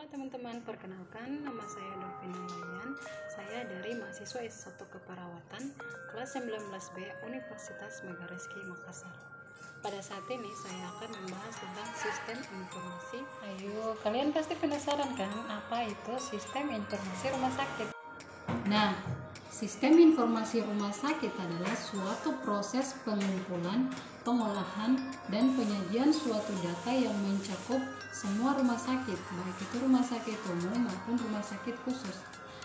Halo teman-teman, perkenalkan nama saya Dolvina Layan. Saya dari mahasiswa S1 Keperawatan kelas 19B Universitas Megarizky Makassar. Pada saat ini saya akan membahas tentang sistem informasi. Ayo, kalian pasti penasaran kan apa itu sistem informasi rumah sakit? Nah, sistem informasi rumah sakit adalah suatu proses pengumpulan, pengolahan, dan penyajian suatu data yang mencakup semua rumah sakit, baik itu rumah sakit umum maupun rumah sakit khusus.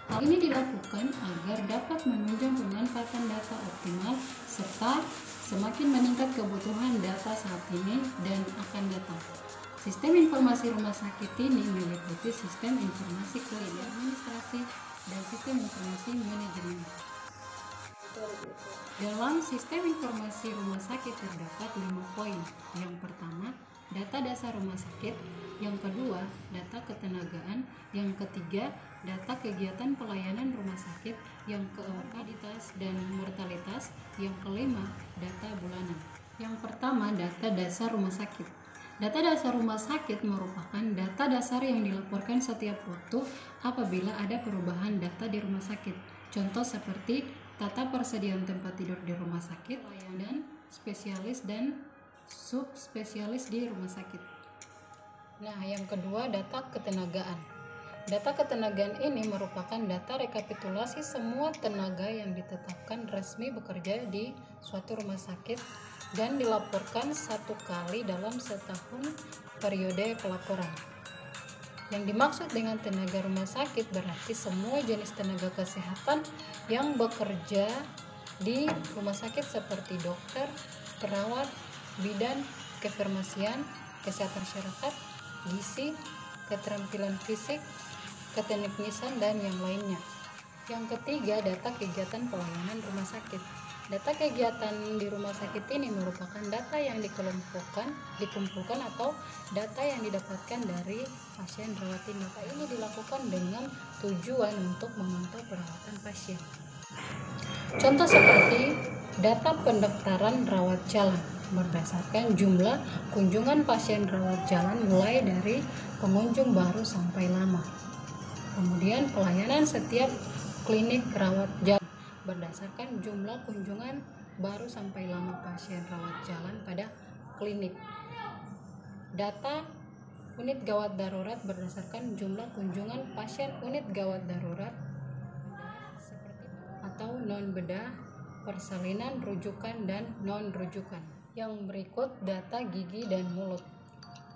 Hal ini dilakukan agar dapat menunjang pemanfaatan data optimal serta semakin meningkat kebutuhan data saat ini dan akan datang. Sistem informasi rumah sakit ini meliputi sistem informasi klinik, administrasi, dan sistem informasi manajemen. Dalam sistem informasi rumah sakit terdapat 5 poin. Yang pertama, data dasar rumah sakit. Yang kedua, data ketenagaan. Yang ketiga, data kegiatan pelayanan rumah sakit. Yang keempat, morbiditas dan mortalitas. Yang kelima, data bulanan. Yang pertama, data dasar rumah sakit. Data dasar rumah sakit merupakan data dasar yang dilaporkan setiap waktu apabila ada perubahan data di rumah sakit. Contoh seperti tata persediaan tempat tidur di rumah sakit, pelayanan spesialis dan subspesialis di rumah sakit. Nah, yang kedua, data ketenagaan. Data ketenagaan ini merupakan data rekapitulasi semua tenaga yang ditetapkan resmi bekerja di suatu rumah sakit dan dilaporkan satu kali dalam setahun periode pelaporan. Yang dimaksud dengan tenaga rumah sakit berarti semua jenis tenaga kesehatan yang bekerja di rumah sakit seperti dokter, perawat, bidan, kefarmasian, kesehatan masyarakat, gizi, keterampilan fisik, keteknisan, dan yang lainnya. Yang ketiga, data kegiatan pelayanan rumah sakit. Data kegiatan di rumah sakit ini merupakan data yang dikumpulkan atau data yang didapatkan dari pasien rawat inap. Data ini dilakukan dengan tujuan untuk memantau perawatan pasien. Contoh seperti data pendaftaran rawat jalan berdasarkan jumlah kunjungan pasien rawat jalan mulai dari pengunjung baru sampai lama. Kemudian pelayanan setiap klinik rawat jalan berdasarkan jumlah kunjungan baru sampai lama pasien rawat jalan pada klinik. Data unit gawat darurat berdasarkan jumlah kunjungan pasien unit gawat darurat seperti atau non bedah, persalinan, rujukan, dan non rujukan. Yang berikut data gigi dan mulut,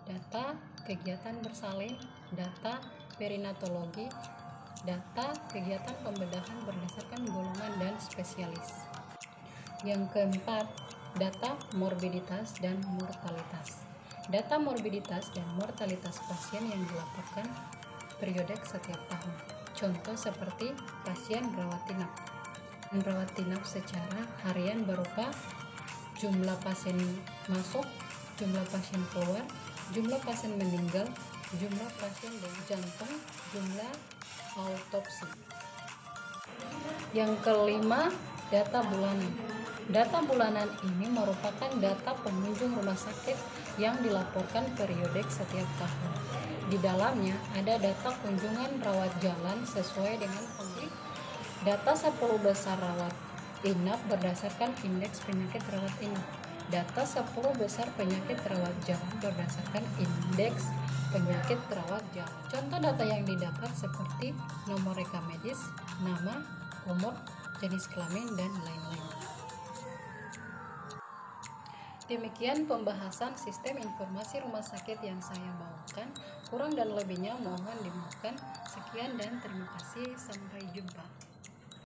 data kegiatan bersalin, data perinatologi, data kegiatan pembedahan berdasarkan golongan dan spesialis. Yang keempat, data morbiditas dan mortalitas. Data morbiditas dan mortalitas pasien yang dilaporkan periodik setiap tahun. Contoh seperti pasien rawat inap. Rawat inap secara harian berupa jumlah pasien masuk, jumlah pasien keluar, jumlah pasien meninggal, jumlah pasien dengan jantung, jumlah autopsi. Yang kelima, data bulanan. Data bulanan ini merupakan data pengunjung rumah sakit yang dilaporkan periodik setiap tahun. Di dalamnya ada data kunjungan rawat jalan sesuai dengan fungsi. Data 10 besar rawat inap berdasarkan indeks penyakit rawat inap. Data 10 besar penyakit rawat jalan berdasarkan indeks penyakit rawat jalan. Contoh data yang didapat seperti nomor rekam medis, nama, umur, jenis kelamin, dan lain-lain. Demikian pembahasan sistem informasi rumah sakit yang saya bawakan. Kurang dan lebihnya mohon dimaafkan. Sekian dan terima kasih. Sampai jumpa.